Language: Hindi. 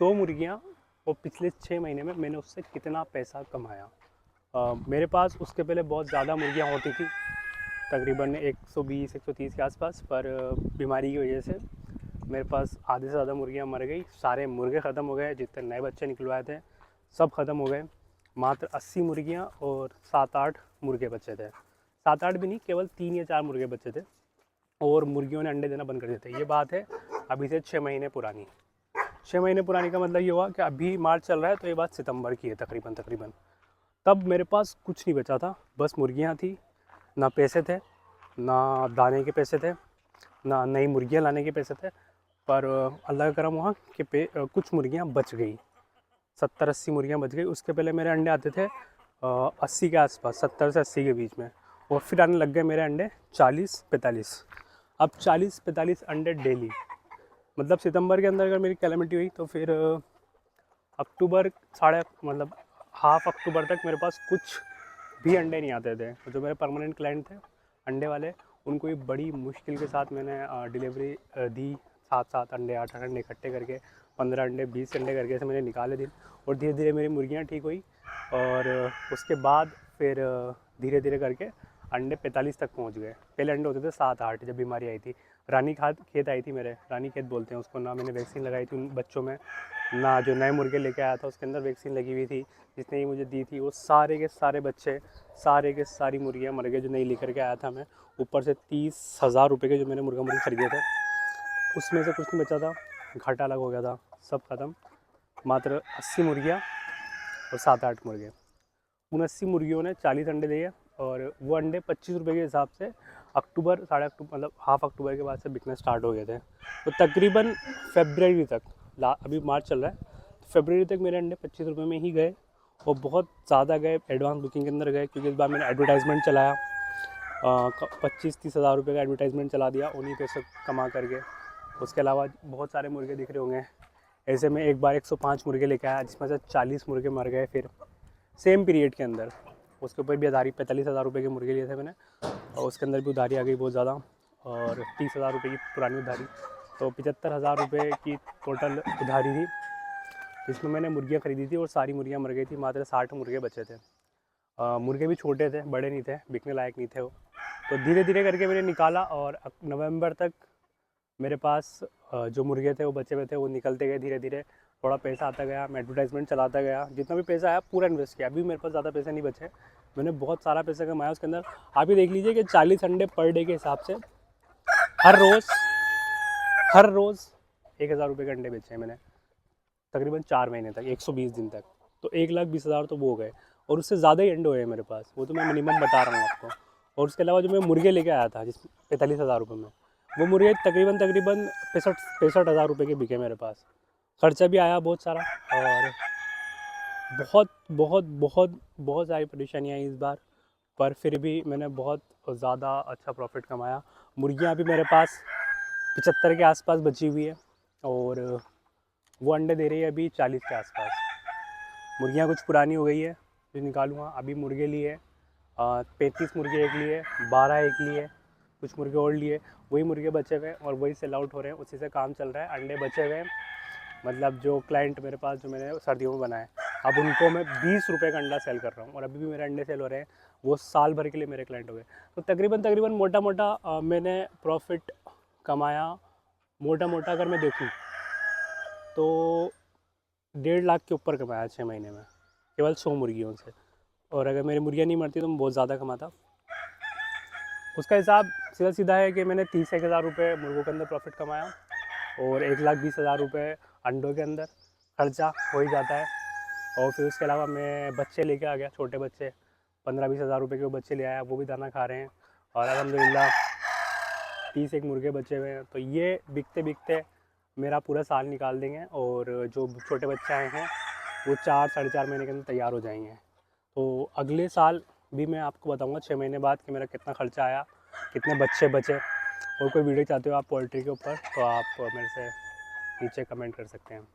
100 मुर्गियाँ और पिछले 6 महीने में मैंने उससे कितना पैसा कमाया। मेरे पास उसके पहले बहुत ज़्यादा मुर्गियाँ होती थी, तकरीबन 120-130 के आसपास, पर बीमारी की वजह से मेरे पास आधे से ज़्यादा मुर्गियाँ मर गई। सारे मुर्गे ख़त्म हो गए, जितने नए बच्चे निकलवाए थे सब ख़त्म हो गए। मात्र 80 मुर्गियाँ और 7-8 मुर्गे बचे थे। 7-8 भी नहीं, केवल 3 या 4 मुर्गे बचे थे और मुर्गियों ने अंडे देना बंद कर दिए थे। ये बात है अभी से 6 महीने पुरानी। 6 महीने पुरानी का मतलब ये हुआ कि अभी मार्च चल रहा है, तो ये बात सितंबर की है तकरीबन। तब मेरे पास कुछ नहीं बचा था, बस मुर्गियाँ थी, ना पैसे थे, ना दाने के पैसे थे, ना नई मुर्गियाँ लाने के पैसे थे। पर अल्लाह का करम हुआ कि कुछ मुर्गियाँ बच गई, 70-80 मुर्गियाँ बच गई। उसके पहले मेरे अंडे आते थे 80 के आसपास, 70 से 80 के बीच में, और फिर आने लग गए मेरे अंडे 40-45। अब 40-45 अंडे डेली। मतलब सितंबर के अंदर अगर मेरी कैलेमिटी हुई तो फिर अक्टूबर मतलब हाफ अक्टूबर तक मेरे पास कुछ भी अंडे नहीं आते थे। जो मेरे परमानेंट क्लाइंट थे अंडे वाले, उनको भी बड़ी मुश्किल के साथ मैंने डिलीवरी दी। 7-7 अंडे, 8-8 अंडे इकट्ठे करके, 15 अंडे, 20 अंडे करके ऐसे मैंने निकाले दिन। और धीरे धीरे मेरी मुर्गियाँ ठीक हुई और उसके बाद फिर धीरे धीरे करके अंडे 45 तक पहुंच गए। पहले अंडे होते थे 7-8 जब बीमारी आई थी। रानी खेत आई थी मेरे, रानी खेत बोलते हैं उसको, ना मैंने वैक्सीन लगाई थी उन बच्चों में, ना जो नए मुर्गे लेके आया था उसके अंदर वैक्सीन लगी हुई थी। जिसने ही मुझे दी थी वो सारे के सारे बच्चे, सारे के सारी मुर्गियाँ मर गए जो नहीं लेकर के आया था मैं। ऊपर से 30,000 रुपये के जो मैंने मुर्गी खरीदे थे उसमें से कुछ नहीं बचा था, घाटा अलग हो गया था, सब ख़त्म। मात्र 80 मुर्गियाँ और 7-8 मुर्गे। उन 80 मुर्गियों ने 40 अंडे दिए और वो अंडे 25 रुपये के हिसाब से अक्टूबर, साढ़े अक्टूबर, मतलब हाफ अक्टूबर के बाद से बिकना स्टार्ट हो गए थे। तो तकरीबन फरवरी तक, अभी मार्च चल रहा है, तो फरवरी तक मेरे अंडे 25 रुपये में ही गए और बहुत ज़्यादा गए, एडवांस बुकिंग के अंदर गए, क्योंकि इस बार मैंने एडवर्टाइजमेंट चलाया। 25-30 हज़ार रुपये का एडवर्टाइजमेंट चला दिया उन्हीं पैसे कमा करके। उसके अलावा बहुत सारे मुर्गे दिख रहे होंगे, ऐसे में एक बार 105 मुर्गे लेके आया, जिसमें से 40 मुर्गे मर गए फिर सेम पीरियड के अंदर। उसके ऊपर भी उधारी 45,000 रुपये के मुर्गे लिए थे मैंने, और उसके अंदर भी उधारी आ गई बहुत ज़्यादा, और 30,000 रुपये की पुरानी उधारी, तो 75,000 रुपये की टोटल उधारी थी, जिसमें मैंने मुर्गियाँ खरीदी थी और सारी मुर्गियाँ मर गई थी। मात्र 60 मुर्गे बचे थे। मुर्गे भी छोटे थे, बड़े नहीं थे, बिकने लायक नहीं थे वो। तो धीरे धीरे करके मैंने निकाला और नवंबर तक मेरे पास जो मुर्गे थे वो बचे हुए थे, वो निकलते गए धीरे धीरे। थोड़ा पैसा आता गया, मैं एडवर्टाइजमेंट चलाता गया, जितना भी पैसा आया पूरा इन्वेस्ट किया। अभी मेरे पास ज़्यादा पैसे नहीं बचे, मैंने बहुत सारा पैसा कमाया उसके अंदर। आप ही देख लीजिए कि 40 अंडे पर डे के हिसाब से हर रोज़ 1,000 रुपये के अंडे बेचे हैं मैंने, तकरीबन 4 महीने तक, 120 दिन तक। तो 1,20,000 तो वो हो गए, और उससे ज़्यादा ही अंडे हुए हैं मेरे पास, वो तो मैं मिनिमम बता रहा हूँ आपको। और उसके अलावा जो मैं मुर्गे लेके आया था जिस 45,000 रुपये में, वो मुर्गे तकरीबन 65,000 रुपये के बिके मेरे पास। खर्चा भी आया बहुत सारा, और बहुत बहुत बहुत बहुत सारी परेशानियाँ आई इस बार, पर फिर भी मैंने बहुत ज़्यादा अच्छा प्रॉफिट कमाया। मुर्गियाँ अभी मेरे पास 75 के आसपास बची हुई है, और वो अंडे दे रही है अभी 40 के आसपास। मुर्गियाँ कुछ पुरानी हो गई है जो निकालूँगा। अभी मुर्गे लिए 35 मुर्गे एक लिए, 12 एक लिए, कुछ मुर्गे और लिए, वही मुर्गे बचे हुए हैं और वही सेल आउट हो रहे हैं, उसी से काम चल रहा है। अंडे बचे हुए हैं, मतलब जो क्लाइंट मेरे पास जो मैंने सर्दियों में बनाए, अब उनको मैं 20 रुपये का अंडा सेल कर रहा हूँ, और अभी भी मेरे अंडे सेल हो रहे हैं। वो साल भर के लिए मेरे क्लाइंट हो गए। तो तकरीबन मोटा मोटा मैंने प्रॉफिट कमाया, मोटा मोटा अगर मैं देखूँ तो 1.5 लाख के ऊपर कमाया 6 महीने में, केवल 100 मुर्गियों से। और अगर मेरी मुर्गियाँ नहीं मरती तो मैं बहुत ज़्यादा कमाता। उसका हिसाब सीधा सीधा है कि मैंने 30,000 रुपये मुर्गों के अंदर प्रॉफिट कमाया, और 1,20,000 रुपये अंडों के अंदर खर्चा हो ही जाता है। और फिर उसके अलावा मैं बच्चे लेके आ गया, छोटे बच्चे 15-20 हज़ार रुपये के वो बच्चे ले आया, वो भी दाना खा रहे हैं, और अल्हम्दुलिल्लाह 30 एक मुर्गे बचे हुए हैं। तो ये बिकते बिकते मेरा पूरा साल निकाल देंगे, और जो छोटे बच्चे आए हैं वो 4-4.5 महीने के अंदर तैयार हो जाएंगे। तो अगले साल भी मैं आपको बताऊंगा 6 महीने बाद कि मेरा कितना खर्चा आया, कितने बच्चे बचे। और कोई वीडियो चाहते हो आप पोल्ट्री के ऊपर, तो आप मेरे से नीचे कमेंट कर सकते हैं।